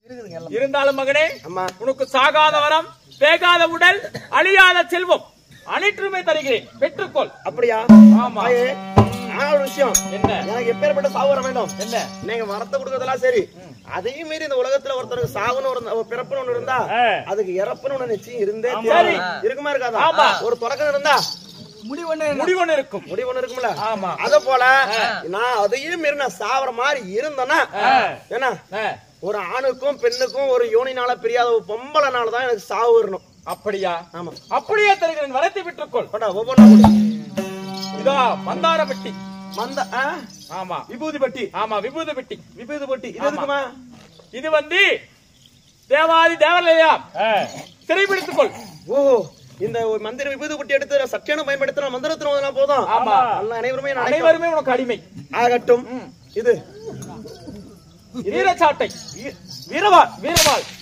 இருந்தாலும் மகனே, உனக்கு சாகாத வரம், வேகாத உடல், அழியாத செல்வம் அனைத்துமே தருகிறேன், பெற்றுக்கொள். அப்படியா? ஆமா. ஒரு விஷயம் என்ன? எனக்கு எப்பேற்பட்ட சாவு வர வேண்டும்? என்ன நீங்க வரத்தை கொடுக்கறதெல்லாம் சரி, அதையும் மீறி இந்த உலகத்துல ஒருத்தருக்கு சாவுன்னு ஒரு பிறப்புன்னு ஒண்ணு இருந்தா அதுக்கு இறப்புன்னு ஒண்ணு நிச்சயம் இருந்தே இருக்குமா இருக்காதா? ஒரு தொடக்கம் இருந்தா முடிவொன்னு இருக்கும்ல. அத போல நான் அதையும் மீறி நான் சாவற மாதிரி இருந்தேன்னா என்ன, ஒரு ஆணுக்கும் பெண்ணுக்கும் ஒரு யோனினால பிரியாத ஒரு பொம்பளைனாலதான் எனக்கு சாவு வரணும். அப்படியா? ஆமா. அப்படியே தருகிறேன், வரத்தை பெற்றுக்கொள். ஒவ்வொன்னா இதோ மந்தார பெட்டி. ஆமா. விபூதி பெட்டி. ஆமா, விபூதி பெட்டி. விபூதி பெட்டி இது இருக்குமா? இது வந்து தேவாதி தேவலையா சிறைபிடித்துக்கொள். ஓ, இந்த மந்திர விபூதி பெட்டி எடுத்து சத்தியான பயன்படுத்துற மந்திரத்தினா போதும். ஆமா, அனைவருமே உனக்கு அடிமை ஆகட்டும். இது வீரச்சாட்டை, வீரவாள்,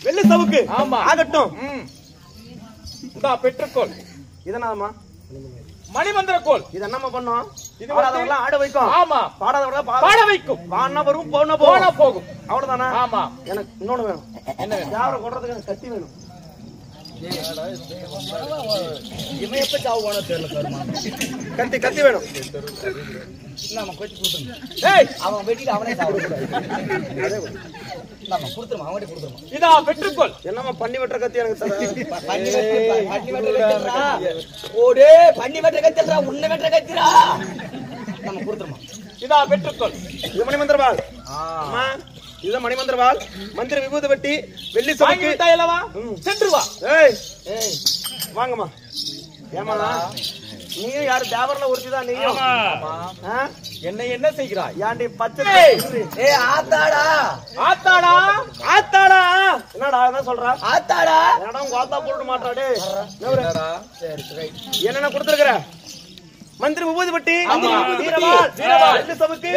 வெள்ளி சவுக்கு. ஆமா, ஆகட்டும். பெற்றுக்கொள். இதனாமா மணிமந்திர கோல். இது என்னமா பண்ணோம்? இது ஆடவெல்லாம் ஆட வைக்கும். ஆமா. பாடாதவர்கள பாட வைக்கும். பாடினா வரும், போனா போகும். அவ்வளவுதானா? ஆமா. எனக்கு இன்னொன்னு வேணும். என்ன வேணும்? யாரை கொல்றதுக்கு எனக்கு கத்தி வேணும். இவன் எப்ப சாவு போனா தெரியல. கத்தி வேணும். நம்ம கொச்சி கொடுத்துருங்க. ஏய், அவன் வெட்டிட்டு அவனே சாப்பிடக்கூடாது. நம்ம கொடுத்துருமா, அவன்கிட்ட கொடுத்துருமா. இதா பெற்றுக்கொள். என்னமா பண்ணி வெட்டுற கத்தி எனக்கு தர? பண்ணி வெட்டுற ஓடே, பண்ணி வெட்டுற கத்திரா, உன்னை வெட்டுற கத்திரா. நம்ம கொடுத்துருமா. இதா பெற்றுக்கொள். இது மணிமந்திரவாள். ஆமா, இது மணிமந்திரவாள். மந்திர விபூதி வெட்டி வெள்ளி சவுக்கு தைலவா சென்று வா. ஏய் வாங்கம்மா. ஏமா நீயும் யாரு தேவர்ல ஒருத்திதான் நீயும். என்ன என்ன செய்கிறாய்? ஏன்டி பச்சை? ஏய் ஆத்தாடா, ஆத்தாடா, ஆத்தாடா. என்னடா என்ன சொல்ற? ஆத்தாடா. என்னடா உங்க ஆத்தா போட்டு மாட்டாடே. என்னென்ன கொடுத்துருக்குற? மந்திர விபூதி பட்டி, வீரவாள், வெள்ளி சவுக்கு,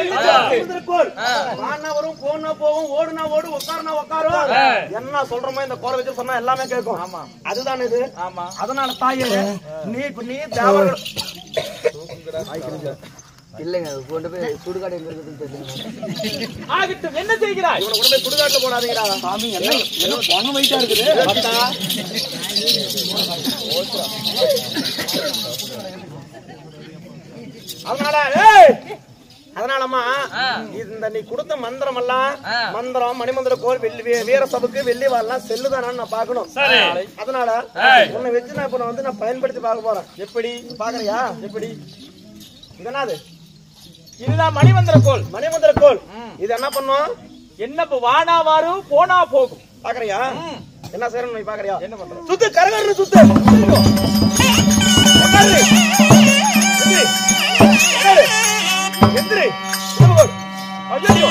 மந்திரக்கோல். வானா வரும், போனா போகும், ஓடுனா ஓடு, உட்காருனா உட்காரும். என்ன சொல்றோமோ இந்த கோலை வச்சு சொன்னா எல்லாமே கேட்கும். ஆமா, அதுதான் இது. ஆமா. அதனால தாயே நீ தேவர்கள் இல்லங்க, கொண்டு போய் சுடுகாடு எங்க இருக்குன்னு தெரியுங்க. ஆகட்டும், என்ன செய்கிறாய்? இவனை கொண்டு போய் சுடுகாட்டுல போடாதீங்கடா சாமி. என்ன பொண்ணு வயிட்டா இருக்குது. அதனாலமா இந்த நீ கொடுத்த மந்திரம் எல்லாம் மந்திரம், மணிமந்திர கோல், வீர சபுக்கு, வெள்ளி வாள்லாம் செல்லுதானான்னு நான் பாக்கணும். அதனால உன்னை வச்சு நான் இப்ப நான் பயன்படுத்தி பார்க்க போறேன். எப்படி பாக்குறியா? எப்படி? இதனாது இதுதான் மணிமந்திர கோல். மணிமந்திர கோல். இது என்ன பண்ணும்? என்ன வானா வாரும், போனா போகும். பாக்குறியா? என்ன செய்யணும் நீ பாக்குறியா? என்ன பண்ற? சுத்து, கரகரன்னு சுத்து. எந்திரி. ஐயோ,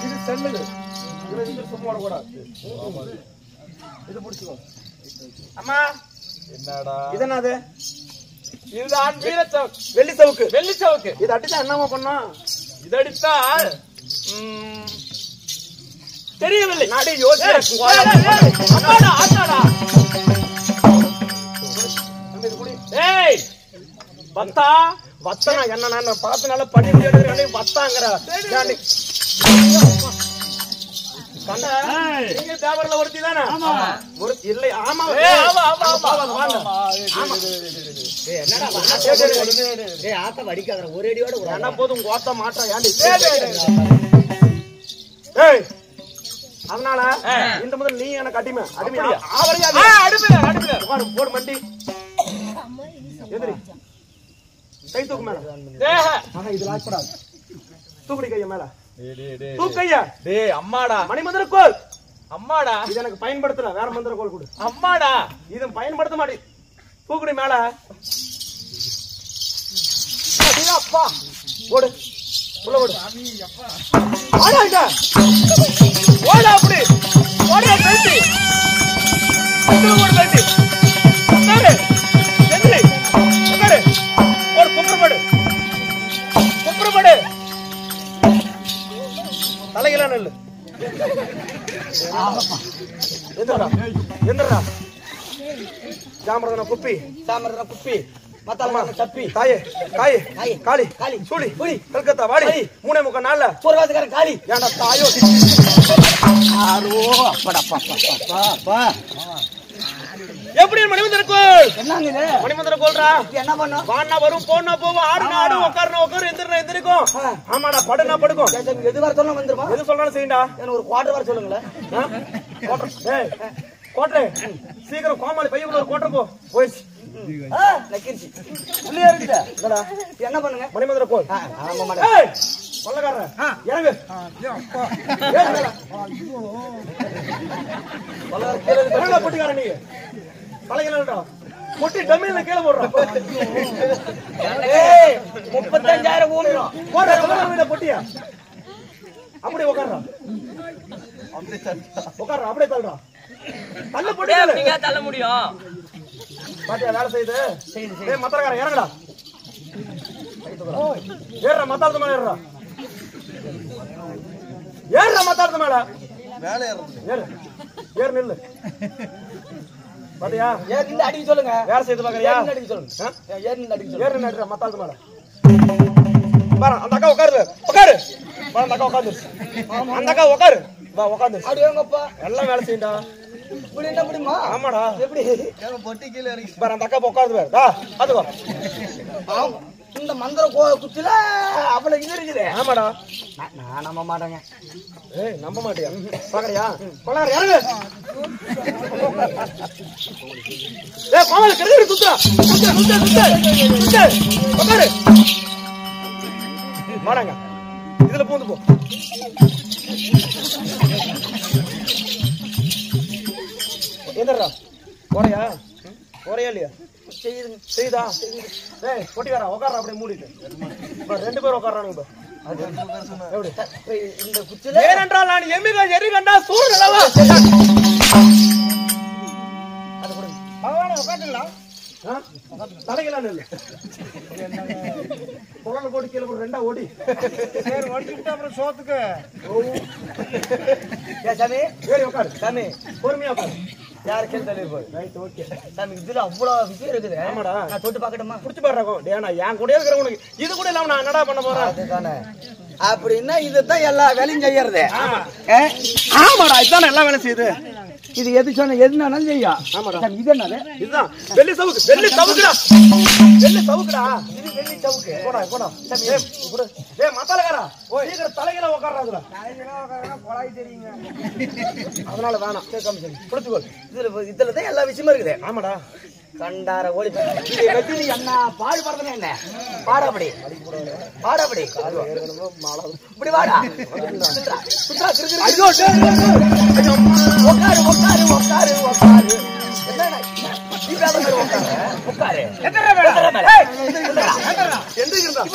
இது செல்லுது. இது சும்மா வரக்கூடாது. இது பிடிச்சுக்கோ. அம்மா என்னடா இது? என்னது? இதுதான் வீரச்சவுக்கு, வெள்ளி சவுக்கு. வெள்ளி சவுக்கு. இது அடிச்சா என்னமா பண்ணும்? இது அடித்தா தெரியவில்லை. நாடி யோசிச்சு. ஏய் வத்தா, வத்தனா என்ன? நான் பார்த்தனால பண்ணி எடுக்கிறேன். வத்தாங்கிற தேவரில் ஒருத்தி தானே? இல்லை. ஆமா, ஆத்த வடிக்காத ஒரு அடியோட என்ன போதும் கோத்த மாட்டா. ஏன்டி? அதனால இந்த முதல் நீ எனக்கு அடிமை. போடு மண்டி. எதிரி கை தூக்கு மேல. இது லாக்படாது. தூக்குடி கைய மேல. தூக்கையா? டேய் அம்மாடா. மணிமந்திர கோல். அம்மாடா. இது எனக்கு பயன்படுத்தல. வேற மந்திர கோல் கொடு. அம்மாடா. இது பயன்படுத்த மாட்டே. தூக்குடி மேல. அப்பா ஓடு, உள்ள ஓடு. ஆடாங்க. ஓட அப்படி. ஓட பேசி. ஓட பேசி. உட்காரு. எந்திரி. உட்காரு. ஒரு குப்புறப்படு. குப்புறப்படு. தலையில நெல்லு. எந்திரா. எந்திரா. சாமரதன குப்பி. சாமரதன குப்பி. மத்தால தப்பி தாயே காய் காய் காளி காளி சூளி புலி கல்கத்தா வாடி 3.3 நாள்ல சோர்வாதுக்காரன் காளி ஏன்டா தாயோ ஆரோ அப்படா எப்படி மணிமந்திர கோல் என்னங்க இது மணிமந்திர கோல்ரா என்ன பண்ணோம் வாண்ணா வரும் போனா போவோம் ஆடுனா ஆடும் உட்காருனா உட்காரு எந்திரிக்கும் ஆமாடா படுனா படுக்கும் எது வர சொல்ல வந்துருமா எது சொல்றாலும் செய்யண்டா எனக்கு ஒரு குவார்டர் வர சொல்லுங்களேன் கோட்டை சீக்கிரம் கோமாளி பையன் ஒரு கோட்டை போயிடுச்சு நக்கிருச்சு உள்ளே இருக்குடா என்ன பண்ணுங்க மணிமந்திர கோல் ஆமா மாட்டேன் கொள்ளக்காரன் இறங்கு பொட்டிக்காரன் நீ தலைகளா பொட்டி டம்மியில கீழே போடுறான் 35,000 ஊமிடும் போடுற பொட்டியா அப்படியே உட்கார்றான் அப்படியே தள்ளுறான் தள்ள பொட்டி தள்ள முடியும் பாத்தியா வேலை செய்யுது மத்தக்காரன் இறங்கடா ஏறா மத்தாளத்து மேல ஏறா மத்தாளத்து மேல மேல ஏறு நில்லு பாத்தியா ஏன் நின்னு அடிக்க சொல்லுங்க வேலை செய்து பாக்குறியா அடிக்க சொல்லுங்க ஏன் நின்னு அடிக்க சொல்லுங்க ஏறு நடுற மத்தாளத்து மேல பாரு அந்த அக்கா உட்காரு பாரு அந்த அக்கா உட்காரு அந்த அக்கா உட்காரு வா உட்காந்து அடியோங்கப்பா எல்லாம் வேலை செய்யண்டா இப்படி என்ன முடியுமா ஆமாடா எப்படி பொட்டி கீழே இறங்கி பாரு அந்த அக்கா உட்காருது பாரு டா அதுவா இந்த மந்திர குச்சில அவ்வளவு இது இருக்குது ஆமாடா நான் நம்ப மாட்டேங்க ஏய் நம்ப மாட்டியா பாக்கறியா கொள்ளார இறங்கு ஏய் கோமாளி கெடுது சுத்துடா சுத்து உட்காரு வாடங்க இதுல பூந்து போ எந்தடா ஒரையா இல்லையா செய்யுதா ஏய் பொட்டிக்காரா உட்கார்றா அப்படியே மூடிட்டு ரெண்டு பேரும் உட்கார்றானுங்க இந்த குச்சில ஏனென்றால் நான் எரி கண்டா சூழ்நிலவா அது கூட பகவான உட்காந்துங்களா தலைகளான்னு இல்லை குழந்தை போட்டு கீழே போட்டு ரெண்டா ஓடி சரி ஓடிக்கிட்டு அப்புறம் சோத்துக்கு சாமி ஏறி உட்காரு சாமி பொறுமையா உட்காரு யாரு கேள்வி தள்ளி போய் ரைட் ஓகே சாமி இதுல அவ்வளவு விஷயம் இருக்குது ஆமாடா நான் தொட்டு பாக்கட்டுமா புடிச்சு பாடுறோம் டேய் நான் என் கூட இருக்கிற உனக்கு இது கூட இல்லாம நான் என்னடா பண்ண போறேன் அதுதானே அப்படின்னா இதுதான் எல்லா வேலையும் செய்யறது ஆமாடா இதுதான் எல்லா வேலையும் செய்யுது இது எது சொன்ன எதுனாலும் செய்யும் ஆமாடா இது என்னது இதுதான் வெள்ளி சவுக்குடா வெள்ளி சவுக்குடா இது வெள்ளி சவுக்கு போடா டேய் மத்தாலகாரா சீக்கிரம் தலையில உட்கார்றாதுடா கொலாய் தெரியுங்க அதனால வேணாம் கேட்காம புடிச்சுக்கோ இதுல தான் எல்லா விஷயமும் இருக்குது ஆமாடா கண்டார ஓடி இது வெட்டி என்ன பாடு படுறதுன்னு என்ன பாடாபடி இப்படி வாடா சுத்தா கிறுகிறு ஐயோ உட்காரு என்னடா நீ பேச மாதிரி உட்காரு எந்திரிக்கிறா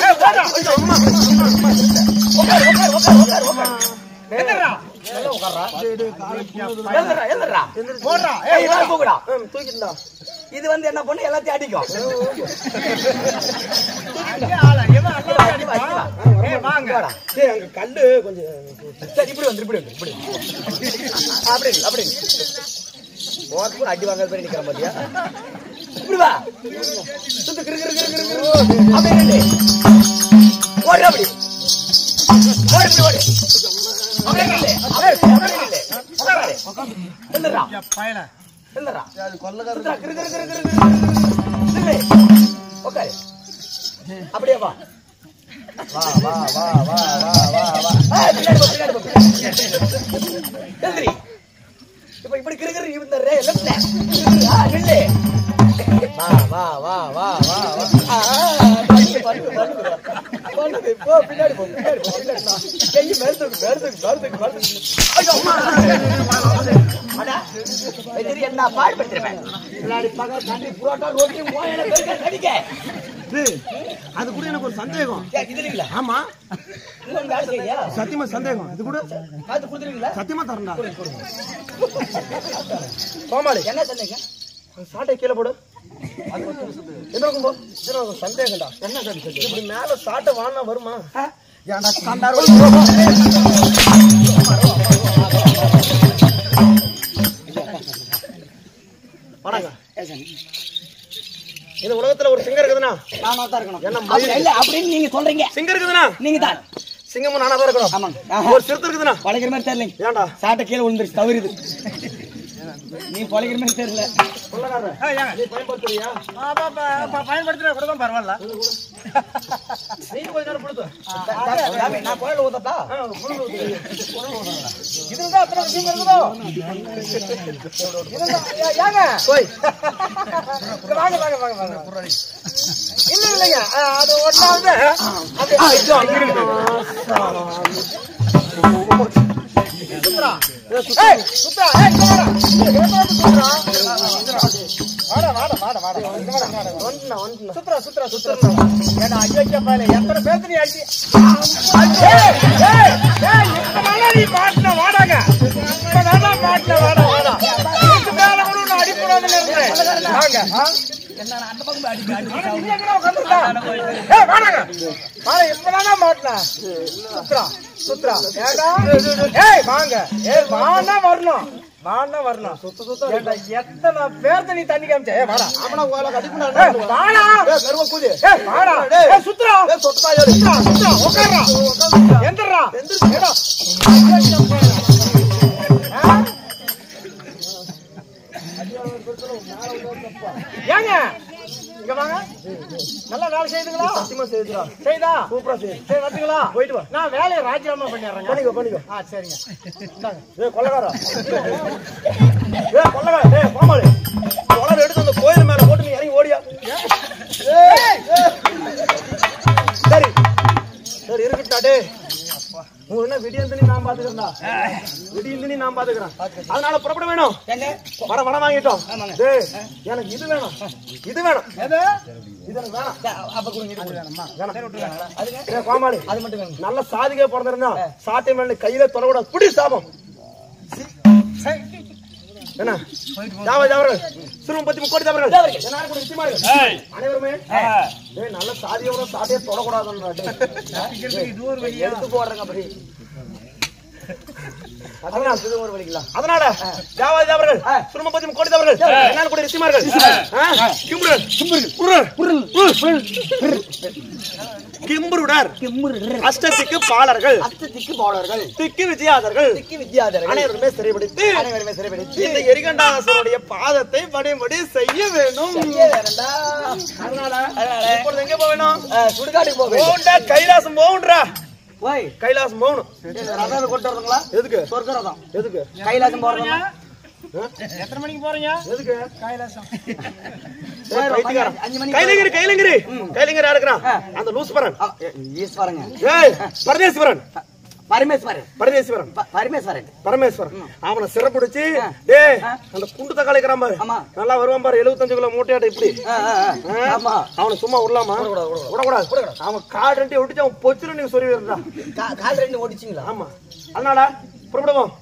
எந்திரா போடுறா தூக்கிட்டா இது வந்து என்ன பண்ணு எல்லாத்தையும் அடிக்கும் அங்க கல்லு கொஞ்சம் சரி இப்படி வந்து அப்படி ஓட்டு அடி வாங்க போய் நிக்கிற மாதிரியா இப்படி வா சுத்து அப்படி ஓடு அப்படி அப்படியே வா இப்ப இப்படி கிருகிரு பின்னாடி என்ன பாடுபட்டுருவேன் அது கூட எனக்கு ஒரு சந்தேகம் ஆமா சத்தியமா சந்தேகம் இது கூட சத்தியமா தரண்டா கோமாளி என்ன சந்தேகம் சாட்டை கீழே போடு சந்தேகம்டா என்ன இப்படி மேல சாட்டை வாங்கினா வருமா இந்த உலகத்துல ஒரு சிங்கம் இருக்குதுன்னா நானா தான் இருக்கணும். என்ன இல்ல அப்படின்னு நீங்க சொல்றீங்க. சிங்கம் இருக்குதுன்னா நீங்க தான் சிங்கமும் நானா தான் இருக்கணும். ஆமாங்க. ஒரு சிறுத்தை இருக்குதுன்னா பழகிற மாதிரி தெரியல. ஏன்டா சாட்டை கீழே விழுந்துருச்சு தவறுது. நீ பழகிற மாதிரி தெரியல. நீ பயன்படுத்துறியா? பயன்படுத்துற கூட தான் பரவாயில்ல. நீ கொஞ்ச நேரம் கொடுத்து நான் கோயில ஊத்தட்டா? இதுதான் அத்தனை விஷயம் இருக்குதோ. ஏங்க போய் வாங்க வாங்க வாங்க வாங்க. இல்ல இல்லைங்க அது ஒன்னாவது சுத்ரா சுத்ரா வாடா வாடா வாடா வாடா சுத்ரா சுத்ரா சுத்ரா ஏடா ஐயா பாரு எத்தனை பேர் நீ அடி நீ பாட்டுல வாடாங்க பாட்டுல வாடா வாடா மேல கூட நான் அடிக்கூடாதுன்னு இருந்தேன் வாங்க என்ன அந்த பக்கம் அடி வாடாங்க வாடா இப்பதான் மாட்டேன் சுத்ரா சுத்ரா ஏடா ஏய் வாங்க ஏய் வானா வரணும் வானா வரணும் சுத்த சுத்த ஏடா எத்தனை பேர் நீ தண்ணி காமிச்ச ஏய் வாடா ஆமனா கோயில கடிக்குடா வாடா ஏய் கருவ கூதி ஏய் வாடா ஏய் சுத்ரா ஏய் சொட்டா ஏறு சுத்ரா சுத்ரா உட்கார்றா எந்திரா ஏடா ஏங்க இங்க வாங்க நல்லா வேலை செய்யுதுங்களா? சத்தியமா செய்துடா செய்தா சூப்பரா செய் சரி வந்துங்களா? போயிட்டு வா நான் வேலையை ராஜினாமா பண்ணிடுறேங்க. பண்ணிக்கோ பண்ணிக்கோ சரிங்க இந்தாங்க. ஏய் கொள்ளகாரா ஏய் கொள்ளகார ஏய் பாமாளே கொள்ளற எடுத்து அந்த கோயில் மேல போட்டு நீ இறங்கி ஓடியா ஏய் சரி சரி இருக்கட்டா டேய் உன் என்ன விடியந்தனி நான் பாத்துக்கறேன்டா விடியந்தனி நான் பாத்துக்கறேன் அதனால புறப்பட வேணும் வட வட வாங்கிட்டோம் டேய் எனக்கு இது வேணும் இது வேணும் எது இது எனக்கு வேணும் அப்ப கொடுங்க இது வேணுமா? வேணும் அதுங்க ஏய் பாமாளே அது மட்டும் வேணும். நல்ல சாதிகே பிறந்திருந்தா சாட்டை மேல கையில தொடக்கூடாது புடி சாபம் என்ன ஜாவதி அவர்கள் சிறுவன் 30 கோடி அவர்கள் எல்லாரும் கூட நிச்சயமா இருக்கு அனைவருமே ஏய் நல்ல சாதியோட சாட்டையே தொடக்கூடாதுன்றா டேய் எடுத்து போடுறங்க அப்படி அதனால இது ஒரு வழிங்களா அதனால ஜாவதி அவர்கள் சிறுவன் 30 கோடி அவர்கள் எல்லாரும் கூட நிச்சயமா இருக்கு கிம்புரு கிம்புருடர் அஷ்டதிக்கு பாலர்கள் திக்கு விஜயாதர்கள் அனைவருமே சிறைபிடித்து இந்த எரிகண்டாசுரனுடைய பாதத்தை படிபடி செய்ய வேண்டும். அதனால இப்பொழுது எங்க போகணும்? சுடுகாட்டுக்கு போக வேண்டும். போண்டா கைலாசம் போகும்ன்றா ஓய் கைலாசம் போகணும். ரதம் கொண்டு வரதுங்களா? எதுக்கு? சொர்க்க ரதம். எதுக்கு? கைலாசம் போறதுங்களா? எத்தனை மணிக்கு போறீங்க? எதுக்கு? கைலாசம். கைலங்கிரி கைலங்கிரி கைலங்கிரி இருக்கிறான் அந்த லூசுபரன் ஈஸ்வரங்க. ஏய் பரமேஸ்வரன் பரமேஸ்வரன் பரமேஸ்வரன் பரமேஸ்வரன் பரமேஸ்வரன் அவனை சிறப்பிடிச்சு டேய் அந்த குண்டு தக்காளி இருக்கிறான் பாரு ஆமா. நல்லா வருவான் பாரு 75 கிலோ மூட்டையாட்ட இப்படி ஆமா. அவனை சும்மா விடலாமா? விடக்கூடாது. அவன் காடு ரெண்டி ஒட்டிச்சு அவன் பொச்சுல நீங்க சொல்லி வருறான். கால் ரெண்டு ஓடிச்சிங்களா? ஆமா அதனால புறப்படுவோம்.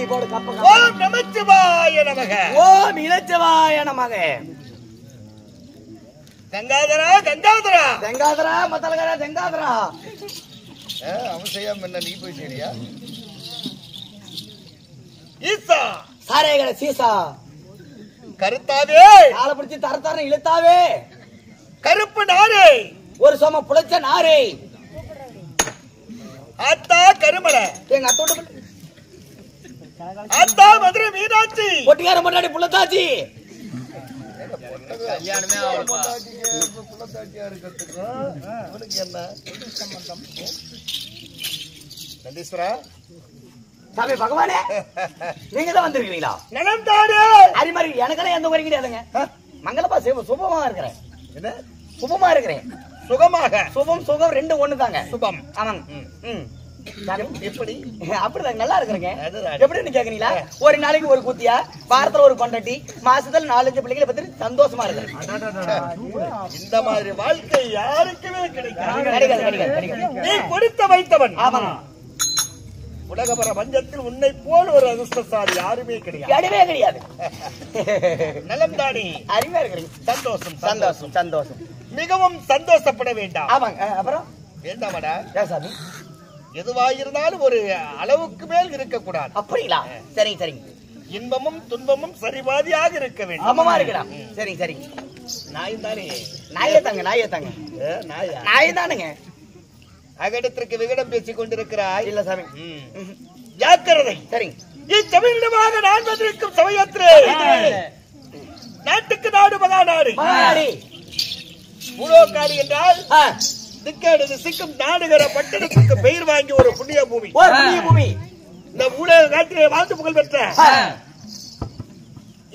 போடு கப்ப ஓம் நமச்சிவாய நமக. ஓம் இலச்சவாய நமக. கங்காதரா கங்காதரா தெங்காதரா மத்தலகரா தெங்காதரா. அவன் செய்யாம என்ன நீ போய் சரியா? ஈசா சாரேகட சீசா. கருத்தாவே கால பிடிச்சி தரத்தர இழுத்தாவே. கருப்பு நாரே ஒரு சோம புளைச்ச நாரே. ஆத்தா கருமலை எங்க அத்தோட ஆத்தா மதுரை மீனாட்சி பொட்டிக்கார முன்னாடி புள்ளத்தாச்சி. கல்யாணமே புள்ளத்தாச்சியா இருக்கிறதுக்கு என்ன நந்தீஸ்வரா சாமி பகவானே நீங்க தான் வந்திருக்கீங்களா? நலந்தாரே அரிமாரி எனக்கெல்லாம் எந்த குறை கிடையாதுங்க. மங்களப்பா சுபமா இருக்கிறேன். என்ன சுபமா இருக்கிறேன். சுகமாக சுபம் சுகம் ரெண்டு ஒண்ணு தாங்க. சுபம் ஆமாங்க. சாமி, எப்படி அப்படிதான் நல்லா இருக்கிறேங்க. அதுதான். எப்படின்னு கேக்குறீங்களா? ஒரு நாளைக்கு ஒரு கூத்தியா, வாரத்துல ஒரு கொண்டாட்டி, மாசத்துல 4-5 பிள்ளைகளை பத்தி சந்தோஷமா இருக்கு. இந்த மாதிரி வாழ்க்கை யாருக்குமே கிடைக்காது. கிடைக்காது கிடைக்காது கிடைக்காது. நீ கொடுத்த வைத்தவன். ஆமாங்க. உலகபர பஞ்சத்தில் உன்னை போல் ஒரு அதிர்ஷ்டசாலி யாருமே கிடையாது. கிடையவே கிடையாது. நலம்தானே அருமையா இருக்கிறீங்க. சந்தோஷம் சந்தோஷம் சந்தோஷம். மிகவும் சந்தோஷப்பட வேண்டாம். ஆமாங்க. அப்புறம் வேண்டாமடா ஏன் சாமி? எதுவாயிருந்தாலும் ஒரு அளவுக்கு மேல் இருக்கக்கூடாது. அப்படிங்களா? சரிங்க சரிங்க. இன்பமும் துன்பமும் சரிபாதியாக இருக்க வேண்டும். ஆமாமா இருக்கிறா. சரிங்க சரிங்க. நாயும் தானே நாயே தாங்க நாயே தாங்க. நாயா நாயே தானுங்க. அகடத்திற்கு விகடம் பேசிக் கொண்டிருக்கிறாய். இல்ல சாமி. ஜாக்கிரதை. சரிங்க. இச்சமயமாக நான் வந்திருக்கும் சமயத்திலே நாட்டுக்கு நாடு மகா நாடு. மகாநாடி. பூலோகாடு என்றால் திக்கேடு சிக்கும் நாடுகிற பட்டணத்துக்கு பெயர் வாங்கி ஒரு புண்ணிய பூமி. ஒரு புண்ணிய பூமி. இந்த ஊழல் காட்டிலே வாழ்ந்து புகழ் பெற்ற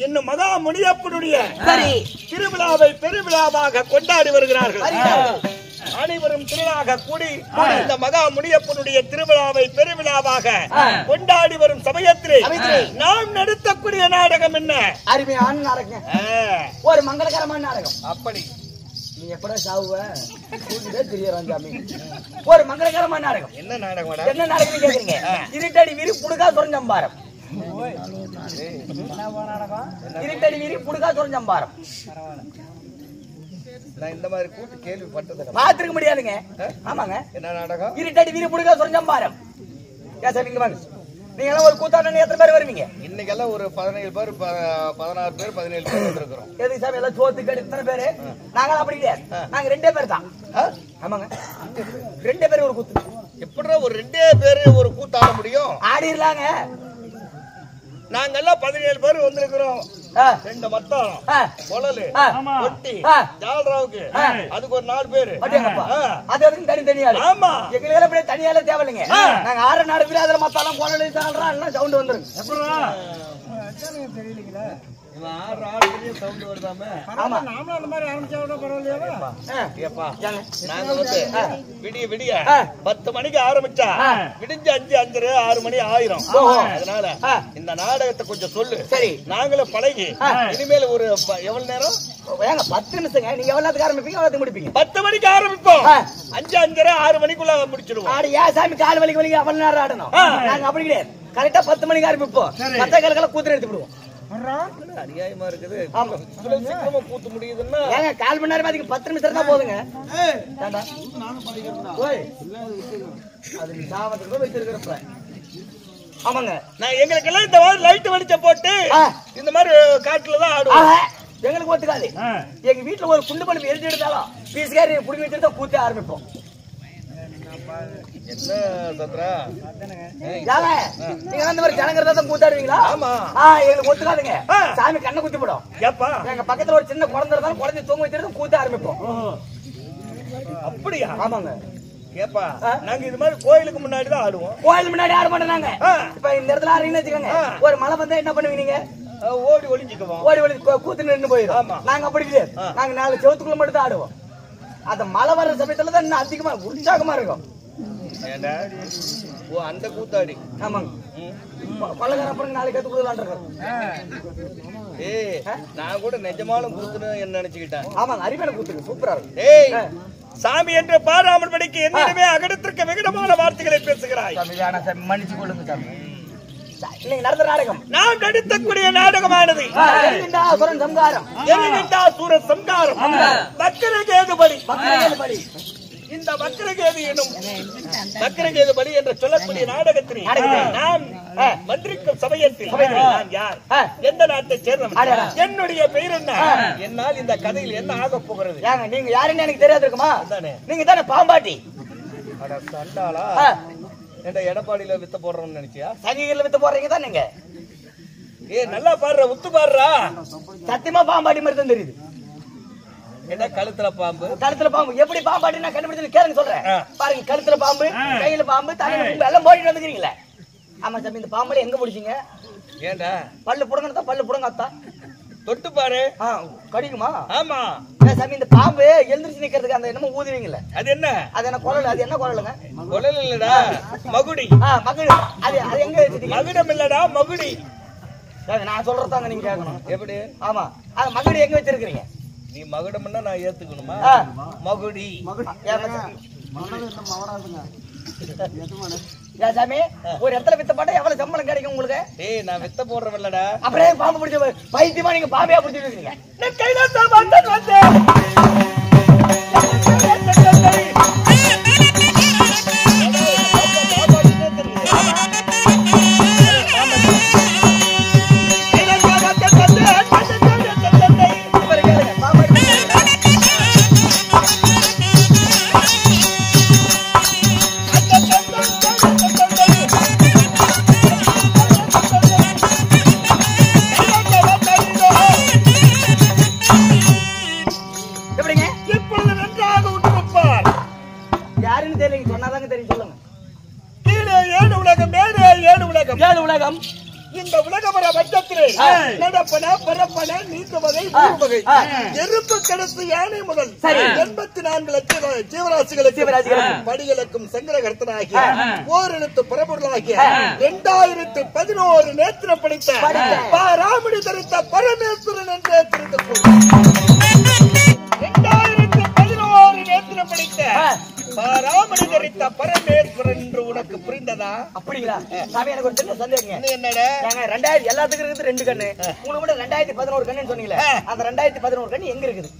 இன்னும் மகா முனியப்பனுடைய சரி திருவிழாவை பெருவிழாவாக கொண்டாடி வருகிறார்கள். வருகிறார்கள். அனைவரும் திருவிழாக கூடி இந்த மகா முனியப்பனுடைய திருவிழாவை பெருவிழாவாக கொண்டாடி வரும் சமயத்திலே நாம் நடத்தக்கூடிய நாடகம் என்ன? அருமையான நாடகம். ஒரு மங்களகரமான நாடகம். அப்படி நீ எப்படா சாவுவ? தெரியும் சாமி. ஒரு மங்களகரமான நாடகம். என்ன நாடகம்? என்ன நாடகம் கேக்குறீங்க? இருட்டடி வீரி புடுகா சொரஞ்சம்பாரம். இருட்டடி வீரி புடுகா சொரஞ்சம்பாரம். நான் இந்த மாதிரி கூட்டு கேள்விப்பட்டது பாத்துக்க முடியாதுங்க. ஆமாங்க. என்ன நாடகம்? இருட்டடி வீரி புடுகா சொரஞ்சம்பாரம். ஏன் சாமி இங்க வாங்க. நீங்க எல்லாம் ஒரு கூத்தாட்டம் எத்தனை பேர் வருவீங்க? இன்னைக்கெல்லாம் ஒரு 17 பேர் 16 பேர் 17 பேர் வந்திருக்கிறோம். எதுக்கு சாமி எல்லாம் சோத்துக்கு எத்தனை பேரு? நாங்க அப்படி இல்லையா? நாங்க 2 பேர் தான். ஆமாங்க. 2 பேர் ஒரு கூத்து. எப்படிடா ஒரு 2 பேரு ஒரு கூத்து ஆட முடியும்? ஆடிடலாங்க. நாங்கெல்லாம் 17 பேர் வந்திருக்கிறோம். 2 மத்தாளம், கொழலு, ஒட்டி, ஜால்ராவுக்கு அதுக்கு ஒரு 4 பேரு. அது வரைக்கும் தனி தனியாளு. ஆமா, எங்களுக்கு எல்லாம் அப்படியே தனியால தேவையில்லைங்க. நாங்க 6 நாடு அதுல மத்தாலும் கொழலு ஜால்ரா எல்லாம் சவுண்ட் வந்துருங்க. தெரியலீங்களா? சவுண்ட் வருதாமே. ஆமா, நாமளும் அந்த மாதிரி ஆரம்பிச்சா பரவாயில்லையா? நாங்க வந்து விடிய விடிய 10 மணிக்கு ஆரம்பிச்சா விடிஞ்சு 5, 5:30, 6 மணி ஆயிரும். அதனால இந்த நாடகத்தை கொஞ்சம் சொல்லு. சரி, நாங்களும் பழகி இனிமேல் ஒரு எவ்வளவு நேரம்? 10 நிமிஷங்க. நீங்க எவ்வளவு நேரத்துக்கு ஆரம்பிப்பீங்க? எவ்வளவு முடிப்பீங்க? 10 மணிக்கு ஆரம்பிப்போம். 5, 5:30, 6 மணிக்குள்ள முடிச்சிடுவோம். ஆடு ஏன் சாமி கால் வலிக்கு வலிக்கு அவ்வளவு நேரம் ஆடணும்? நாங்க அப்படி கிடையாது. கரெக்டா 10 மணிக்கு ஆரம்பிப்போம். மத்த காலக்கெல்லாம் கூத்து எடுத்து விடுவோம். அநியாயமா இருக்குது. சீக்கிரமா கூத்து முடியுதுன்னா ஏங்க 1/4 மணி நேரம் அதுக்கு 10 நிமிஷம் தான் போதுங்க. அது சாவத்துக்கு வச்சிருக்கிறப்ப. ஆமாங்க. நான் எங்களுக்கெல்லாம் இந்த மாதிரி லைட் வெளிச்சம் போட்டு இந்த மாதிரி காட்டுலதான் ஆடுவோம். எங்களுக்கு ஒத்துக்காது. எங்க வீட்டுல ஒரு குண்டு பழுப்பு எரிஞ்சு எடுத்தாலும் பீஸ்காரி புடிங்கி வச்சுட்டு கூத்தி ஆரம்பிப்போம். என்ன சத்ரா? நீங்க அந்த மாதிரி ஜனங்கிறதா தான் கூத்தாடுவீங்களா? ஆமா. எங்களுக்கு ஒத்துக்காதுங்க. சாமி கண்ணை குத்தி போடும். ஏப்பா, எங்க பக்கத்துல ஒரு சின்ன குழந்தை இருந்தாலும் குழந்தை தூங்க வச்சுட்டு கூத்த ஆரம்பிப்போம். அப்படியா? ஆமாங்க. ஏப்பா, நாங்க இது மாதிரி கோயிலுக்கு முன்னாடி தான் ஆடுவோம். கோயில் முன்னாடி ஆட மாட்டோம் நாங்க. இப்ப இந்த இடத்துல ஆடுறீங்கன்னு வச்சுக்கோங்க. ஒரு மழை வந்தா என்ன பண்ணுவீங்க நீங்க? ஓடி ஒளிஞ்சுக்குவோம். ஓடி ஒளி கூத்து நின்று போயிடும். நாங்க அப்படி இல்லையே. நாங்க 4 செவத்துக்குள்ள மட்டும் தான் ஆடுவோம். அந்த மழை வர்ற சமயத்துல தான் இன்னும் அதிகமா உற்சாகமா இருக்கும். அந்த கூத்தாடி. ஆமாங்க. கொள்ளக்காரப்பறங்க 4 கத்து கொடுக்கலான். ஏய், நான் கூட நிஜமான கூத்துன்னு என்ன நினைச்சுக்கிட்டேன். ஆமாங்க, அருமையான கூத்துக்கு சூப்பரா இருக்கு. ஏய், சாமி என்று பாராமல் படிக்க என்னிடமே அகடத்திற்கு விகடமான வார்த்தைகளை பேசுகிறாய். மன்னிச்சு கொள்ளுங்க சாமி. இன்னைக்கு நடந்த நாடகம் நாம் நடித்தக்கூடிய நாடகமானது எரிகின்றாசுரன் சம்காரம். எரிகின்றாசுரன் சம்காரம். வக்கிரகேது பலி. பக்தர்கள் பலி. இந்த வக்கிரகேது எனும் வக்கிரகேது பலி என்று சொல்லக்கூடிய நாடகத்தில் நாம் மந்திரிக்கும் சமயத்தில் நான் யார், எந்த நாட்டை சேர்ந்தவன், என்னுடைய பெயர் என்ன, என்னால் இந்த கதையில் என்ன ஆக போகிறது, ஏங்க நீங்க யாருன்னு எனக்கு தெரியாது இருக்குமா? நீங்க தானே பாம்பாட்டி. அட சண்டாளா, என்ற எடப்பாடியில வித்த போடுறோம்னு நினைச்சியா? சங்கிகள் வித்து போடுறீங்க தான் நீங்க. நல்லா பாடுற, உத்து பாடுறா. சத்தியமா பாம்பாட்டி மாதிரி தான் தெரியுது. என்ன கழுத்துல பாம்பு? கழுத்துல பாம்பு எப்படி பாம்பாட்டி நான் கண்டுபிடிச்சு கேளுங்க சொல்றேன். பாருங்க, கழுத்துல பாம்பு, கையில பாம்பு, தலையில பாம்பு எல்லாம் போயிட்டு வந்துக்கிறீங்களே. ஆமா சாமி, இந்த பாம்புல எங்க பிடிச்சீங்க? ஏண்டா பல்லு புடுங்கனதா? பல்லு புடுங்காத்தா? தொட்டு பாரு. கடிக்குமா? ஆமா சாமி, இந்த பாம்பு எழுந்திருச்சு நிக்கிறதுக்கு அந்த என்னமோ ஊதுவீங்கல்ல, அது என்ன? அது என்ன குரல்? அது என்ன குரலுங்க? குரல் இல்லடா, மகுடி. மகிழ். அது அது எங்க வச்சிருக்கீங்க? மகுடம் இல்லடா, மகுடி. நான் சொல்றதாங்க நீங்க கேட்கணும். எப்படி? ஆமா, அது மகிழ் எங்க வச்சிருக்கீங்க? நீ மகுடம்னா நான் ஏத்துக்கணுமா? மகுடி. சாமி, ஒரு இடத்துல வித்த பாட்டா எவ்வளவு சம்பளம் கிடைக்கும் உங்களுக்கு? ஏய், நான் வித்த போடுறவல்லடா. அப்படியே பாம்பு பிடிச்ச பைத்தியமா நீங்க பாம்பையா பிடிச்சிட்டு இருக்கீங்க. நான் கைலாச வந்தேன் வந்தேன். இந்த உலகமர வட்டத்திலே நடப்பன பரப்பன நீக்குவகை ஊர்வகை எறும்பு கடத்து யானை முதல் 84 லட்சம் ஜீவராசிகளுக்கு படிகளுக்கும் சங்கரகர்த்தனாகிய ஓரெழுத்து பரம்பொருளாகிய 2011 நேத்திரம் படித்த பாராமணி தரித்த பரமேஸ்வரன் என்றே திருத்தக்கூடும். 2011 நேத்திரம் படித்த பாராமணி தரித்த பரமேஸ்வரன் என்று உனக்கு புரிந்ததா? அப்படிங்களா சாமி? எனக்கு ஒரு சின்ன சந்தேகம். என்னடா? 2000 எல்லாத்துக்கும் இருக்குது 2 கண்ணு, உங்களுக்கு கூட 2011 கண்ணு சொன்னீங்களே, அந்த 2011 கண்ணு எங்க இருக்குது?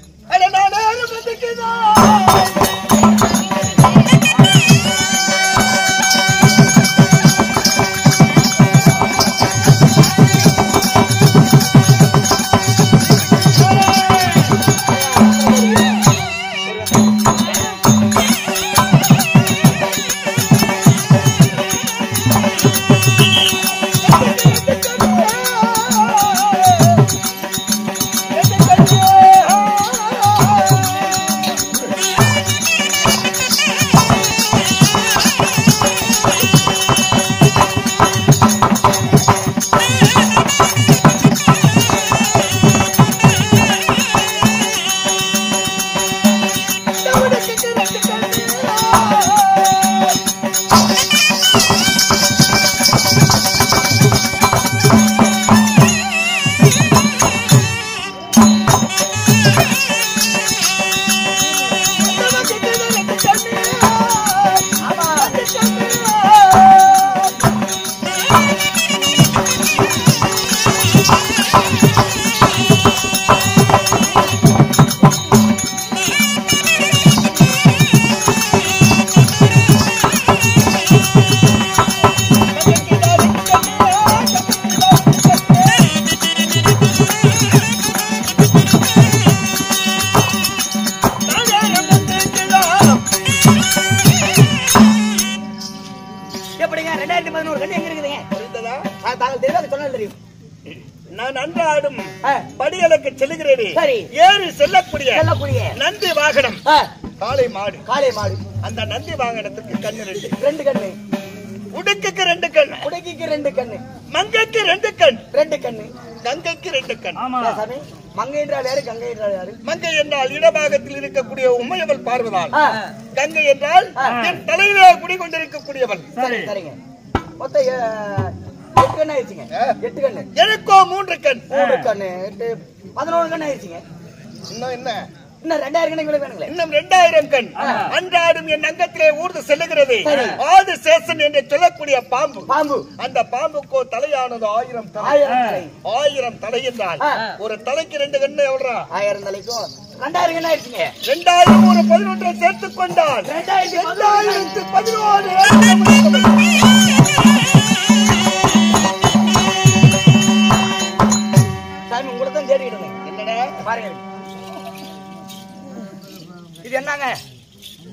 நான் அன்றாடும் படிகளுக்கு செல்லுகிறேன். ஏறி செல்லக்கூடிய நந்தி வாகனம் காளை மாடு. காளை மாடு. அந்த நந்தி வாகனத்துக்கு கண்ணு 2 கண்ணு. உடுக்குக்கு 2 கண்ணு. உடுக்கிக்கு 2 கண்ணு. மங்கைக்கு 2 கண். 2 கண்ணு. கங்கைக்கு 2 கண். சாமி, மங்கை என்றால் யாரு? கங்கை என்றால் யாரு? மங்கை என்றால் இடபாகத்தில் இருக்கக்கூடிய உமையவள் பார்வதால். கங்கை என்றால் என் தலையிலே குடிகொண்டிருக்கக்கூடியவள். சரிங்க. மொத்தம் 8 கண்ணு ஆயிடுச்சுங்க. 8 கண்ணு. எனக்கோ 3 கண். 3 கண்ணு 11 கண்ணு ஆயிடுச்சுங்க. இன்னும் என்ன? இன்னும் 2000 கணக்கு வேணுங்களே. இன்னும் 2000 கண் அன்றாடும் என் அங்கத்திலே ஊர்ந்து செல்லுகிறது ஆதிசேஷன் என்று சொல்லக்கூடிய பாம்பு. அந்த பாம்புக்கோ தலையானது 1000 தலை. 1000 தலை என்றால் ஒரு தலைக்கு 2 கண்ணு எவ்வளோ? 1000 தலைக்கும் 2000 கண்ணு ஆயிடுச்சுங்க. 2000 ஒரு 11 சேர்த்துக் கொண்டால் 2011. சாமி உங்களை தான் தேடிக்கிட்டு என்னடா பாருங்க. இது என்னங்க?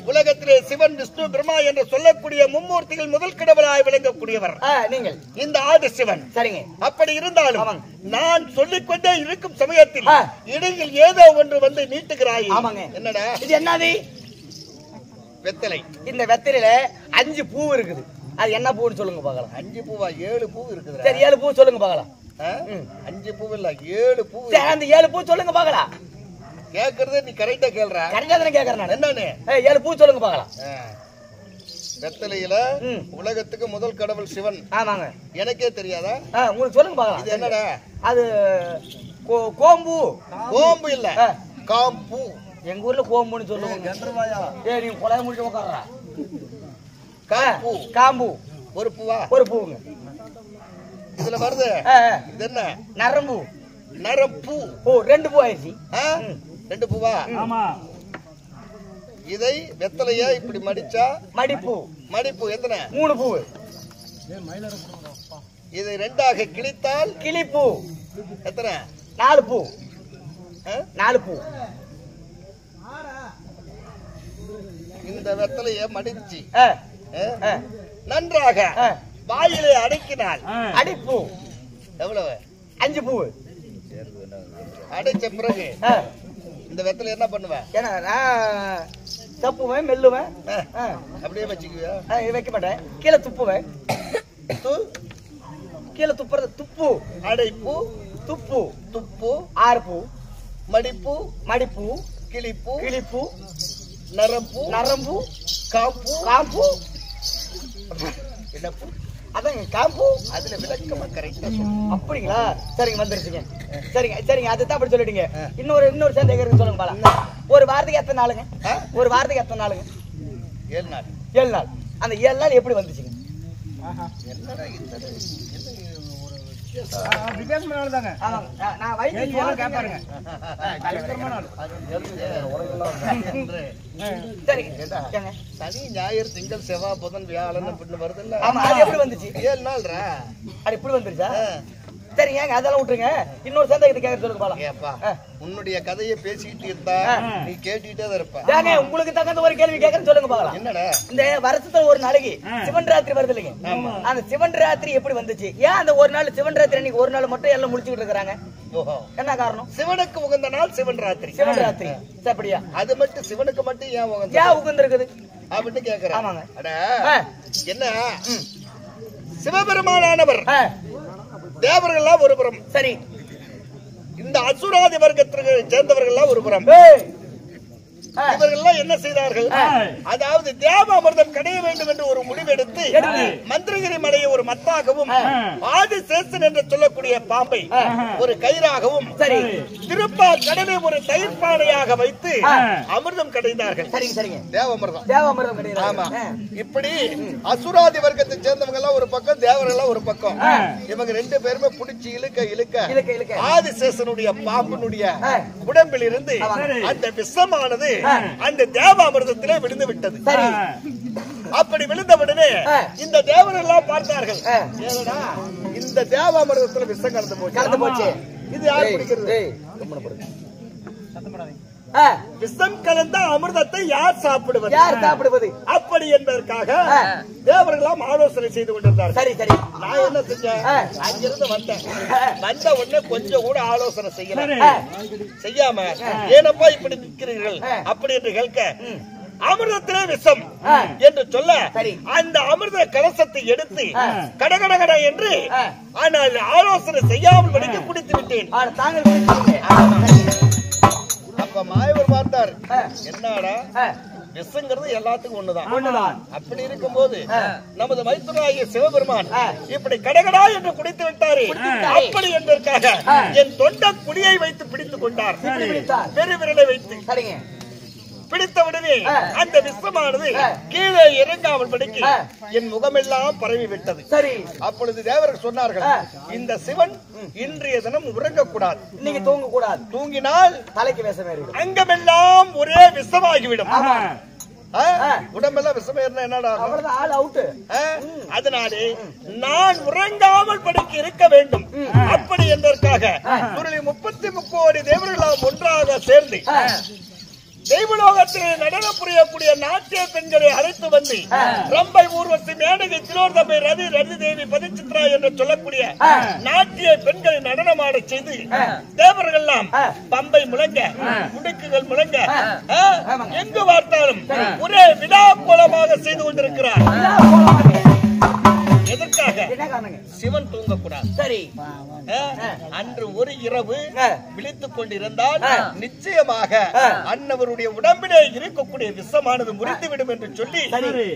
உலகத்திலே சிவன் விஷ்ணு பிரம்மா என்று சொல்லக்கூடிய மும்மூர்த்திகள் முதல் கடவுளாய் விளங்கக்கூடியவர் நீங்கள் இந்த ஆதி சிவன். சரிங்க. அப்படி இருந்தாலும் நான் சொல்லிக்கொண்டே இருக்கும் சமயத்தில் இடையில் ஏதோ ஒன்று வந்து நீட்டுகிறாய். என்னடா இது? என்னது? வெத்தலை. இந்த வெத்தலையில 5 பூ இருக்குது. அது என்ன பூன்னு சொல்லுங்க பார்க்கலாம். 5 பூவா? 7 பூ இருக்குது. சரி 7 பூ சொல்லுங்க பார்க்கலாம். 5 பூ இல்ல 7 பூ. அந்த 7 பூ சொல்லுங்க பார்க்கலாம். கேக்குறது நீ கரெக்டா கேள்றா. கரெக்டா தானே கேக்குறேன் நான். என்னன்னு 7 பூ சொல்லுங்க பார்க்கலாம். வெத்தலையில உலகத்துக்கு முதல் கடவுள் சிவன். ஆமாங்க. எனக்கே தெரியாதா? உங்களுக்கு சொல்லுங்க பார்க்கலாம். இது என்னடா? அது கோம்பு. கோம்பு இல்ல, காம்பு. எங்க ஊர்ல கோம்புன்னு சொல்லுவாங்க. ஏய் நீ கொலை முடிச்சு உட்கார்றா. காம்பு. காம்பு ஒரு பூவா? ஒரு பூவுங்க. இதுல வருது. இது என்ன? நரம்பு. நரம்பு. ஓ 2 பூ ஆயிடுச்சு. 2 பூவா? ஆமா. இதை வெத்தலையா இப்படி மடிச்சா மடிப்பு. மடிப்பு எத்தனை? 3 பூ. இதை 2ஆக கிழித்தால் கிளிப்பூ. எத்தனை? 4 பூ. 4 பூ. இந்த வெத்தலைய மடிச்சு நன்றாக வாயிலே அடக்கினால் அடிப்பூ. எவ்வளவு? 5 பூ. அடைச்ச பிறகு இந்த வெத்தலை என்ன பண்ணுவேன்? தப்புவேன், மெல்லுவேன். அப்படியே வச்சுக்குவியா? வைக்க மாட்டேன். கீழே துப்புவேன். கீழே துப்புறது துப்பு. அடைப்பு, துப்பு, துப்பு, 6 பூ. மடிப்பு, மடிப்பு, கிளிப்பு, கிளிப்பு, நரம்பு, நரம்பு, காம்பு, காம்பு. என்ன பூ? அதாங்க காம்பு. அதுல விளக்கமா கரெக்டா. அப்படிங்களா? சரிங்க, வந்துருச்சுங்க. சரிங்க சரிங்க, அதுதான் அப்படி சொல்லிட்டீங்க. இன்னொரு சந்தேகம் இருக்கு, சொல்லுங்க பாலா. ஒரு வாரத்துக்கு எத்தனை நாளுங்க? ஒரு வாரத்துக்கு எத்தனை நாளுங்க? 7 நாள். 7 நாள். அந்த 7 நாள் எப்படி வந்துச்சுங்க? சனி ஞாயிறு திங்கள் செவ்வாய் புதன் வியாழன் வருது இல்ல? எப்படி வந்துச்சு? 7 நாள். அது எப்படி வந்துருச்சா? சரிங்க, அதெல்லாம் விட்டுருங்க. இன்னொரு சந்தேகத்தை கேட்க சொல்லுங்க பாலா. உன்னுடைய கதையை பேசிக்கிட்டு இருந்தா நீ கேட்டுக்கிட்டே தான் இருப்ப. உங்களுக்கு தகுந்த ஒரு கேள்வி கேட்கறேன்னு சொல்லுங்க பாக்கலாம். என்னடா? இந்த வருஷத்துல ஒரு நாளைக்கு சிவன் ராத்திரி வருது இல்லைங்க? அந்த சிவன் ராத்திரி எப்படி வந்துச்சு? ஏன் அந்த ஒரு நாள் சிவன் ராத்திரி அன்னைக்கு ஒரு நாள் மட்டும் எல்லாம் முடிச்சுக்கிட்டு இருக்காங்க? என்ன காரணம்? சிவனுக்கு உகந்த நாள் சிவன் ராத்திரி. சிவன் ராத்திரி. அப்படியா? அது மட்டும் சிவனுக்கு மட்டும் ஏன் உகந்த? ஏன் உகந்து இருக்குது அப்படின்னு கேக்குறேன். ஆமாங்க. என்ன சிவபெருமானவர் தேவர்கள்லாம் ஒரு புறம், சரி, இந்த அசுராதி வர்க்கத்திற்கு சேர்ந்தவர்கள் ஒரு புறம். இவர்கள் என்ன செய்தார்கள்? அதாவது தேவாமிர்தம் கிடைய வேண்டும் என்று ஒரு முடிவெடுத்து மந்திரகிரி மலையை ஒரு மத்தாகவும் ஆதிசேஷன் என்று சொல்லக்கூடிய பாம்பை ஒரு கயிறாகவும் திருப்பா கடலை ஒரு தயிர் பானையாக வைத்து அமிர்தம் கடைந்தார்கள். தேவாமிர்தம். ஆமா. இப்படி அசுராதி வர்க்கத்தை சேர்ந்தவங்க எல்லாம் ஒரு பக்கம், தேவர்கள் எல்லாம் ஒரு பக்கம். இவங்க 2 பேருமே பிடிச்சி இழுக்க ஆதிசேஷனுடைய பாம்பினுடைய உடம்பில் இருந்து அந்த விஷமானது அந்த தேவாமிர்தத்திலே விழுந்து விட்டது. அப்படி விழுந்தவுடனே இந்த தேவர்கள் எல்லாம் பார்த்தார்கள், இந்த தேவாமிர்தத்துல விஷம் கலந்து போச்சு. இது யார் குடிக்கிறது? விஷம் கலந்த அமிர்தத்தை யார் சாப்பிடுவது? அப்படி என்பதற்காக தேவர்களாம் ஆலோசனை செய்து கொண்டிருந்தார். சரி சரி. நான் என்ன செஞ்சேன்? அங்கிருந்து வந்த உடனே கொஞ்சம் கூட ஆலோசனை செய்யாம ஏனப்பா இப்படி நிற்கிறீர்கள் அப்படி என்று கேட்க, அமிர்தத்திலே விஷம் என்று சொல்ல அந்த அமிர்த கலசத்தை எடுத்து கடகடகட என்று ஆனால் ஆலோசனை செய்யாமல் வடிக்க குடித்து விட்டேன். அப்ப மாயவர் பார்த்தார், என்னடா விஷங்கிறது எல்லாத்துக்கும் ஒண்ணுதான். அப்படி இருக்கும்போது நமது மைத்துனாகிய சிவபெருமான் இப்படி கடகடா என்று குடித்து விட்டாரு. அப்படி என்பதற்காக என் தொண்ட குடியை வைத்து பிடித்துக் கொண்டார். பெருவிரலை வைத்து பிடித்தவுடனே அந்த விஷமானது கீழே இறங்காமல் படிக்கு என் முகமெல்லாம் பரவி விட்டது. அப்பொழுது தேவர்கள் சொன்னார்கள், இந்த சிவன் இன்றைய தினம் உறங்கக்கூடாது, நீங்க தூங்க கூடாது. தூங்கினால் தலைக்கு விஷம் ஏறிடும், அங்கமெல்லாம் ஒரே விஷமாகிவிடும். உடம்பெல்லாம் விஷம் ஏறினா என்னடா ஆள் அவுட். அதனாலே நான் உறங்காமல் படுக்க இருக்க வேண்டும். அப்படி என்பதற்காக 33 தேவர்களாம் ஒன்றாக சேர்ந்து தெய்வலோகத்தில் நடனம் புரியக்கூடிய நாட்டிய பெண்களை அழைத்து வந்து ரம்பை, ஊர்வசி, மேனகை, திலோத்தமை, ரதி, ரதி தேவி, பதிச்சித்ரா என்று சொல்லக்கூடிய நாட்டிய பெண்களை நடனமாட செய்து தேவர்கள் எல்லாம் பம்பை முழங்க, முடுக்குகள் முழங்க, எங்கு பார்த்தாலும் ஒரே விழா கோலமாக செய்து கொண்டிருக்கிறார். எதற்காக? சிவன் தூங்கக்கூடாது. சரி, அன்று ஒரு இரவு விழித்துக் கொண்டிருந்தால் நிச்சயமாக அன்னவருடைய உடம்பிலே இருக்கக்கூடிய விஷமானது முறிந்துவிடும் என்று சொல்லி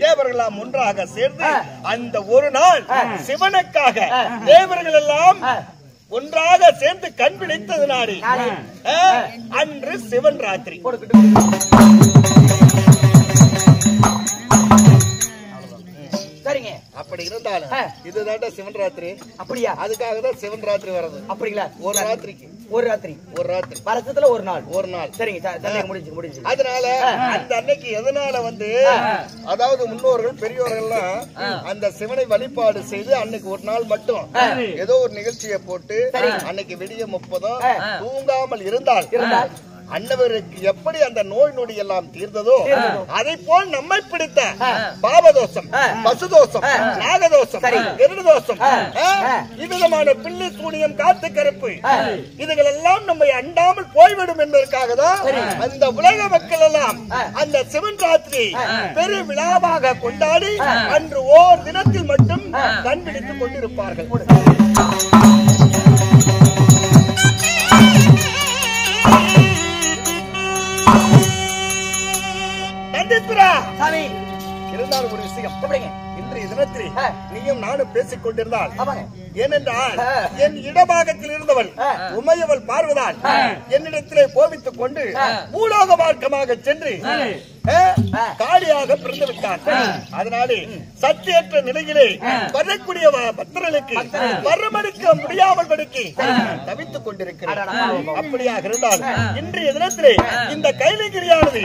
தேவர்களெல்லாம் ஒன்றாக சேர்ந்து அந்த ஒரு நாள் சிவனுக்காக தேவர்கள் எல்லாம் ஒன்றாக சேர்ந்து கண் விழித்ததினாலே அன்று சிவன் ராத்திரி. சரிங்க. அப்படி இருந்தாலும் இதுதான் சிவன் ராத்திரி. அப்படியா? அதுக்காக தான் சிவன் ராத்திரி வருது. அப்படிங்களா? ஒரு ராத்திரிக்கு ஒரு ராத்திரி வருஷத்துல ஒரு நாள். சரிங்க, முடிஞ்சு. அதனால அந்த அன்னைக்கு எதனால வந்து அதாவது முன்னோர்கள் பெரியோர்கள் அந்த சிவனை வழிபாடு செய்து அன்னைக்கு ஒரு நாள் மட்டும் ஏதோ ஒரு நிகழ்ச்சியை போட்டு அன்னைக்கு விடிய 30 தூங்காமல் இருந்தால் அன்னவருக்கு எப்படி அந்த நோய் நொடி எல்லாம் தீர்ந்ததோ அதை போல் நம்மை பிடித்த பாவதோஷம், பசுதோஷம், நாகதோஷம், எருதோஷம், இவ்விதமான பில்லி சூனியம், காத்து கருப்பு இதுகள் எல்லாம் நம்மை அண்டாமல் போய்விடும் என்பதற்காக தான் அந்த உலக மக்கள் எல்லாம் அந்த சிவன் ராத்திரி பெரு விழாவாக கொண்டாடி அன்று ஓர் தினத்தில் மட்டும் கண்பிடித்துக் கொண்டிருப்பார்கள். இருந்தாலும் ஒரு விஷயம், இன்றைய தினத்தில் நீயும் நானும் பேசிக் கொண்டிருந்தால், ஏனென்றால் என் இடபாகத்தில் இருந்தவள் உமையவள் பார்வதால் என்னிடத்திலே கோபித்துக் கொண்டு பூலோக மார்க்கமாக சென்று காலியாக பிறந்து விட்டார். அதனாலே சத்தியற்ற நிலையிலே வரக்கூடிய பக்தர்களுக்கு வரமளிக்க முடியாமல் படுக்கி தவித்துக் கொண்டிருக்கிறார். அப்படியாக இருந்தால் இன்றைய தினத்திலே இந்த கைலகிரியானது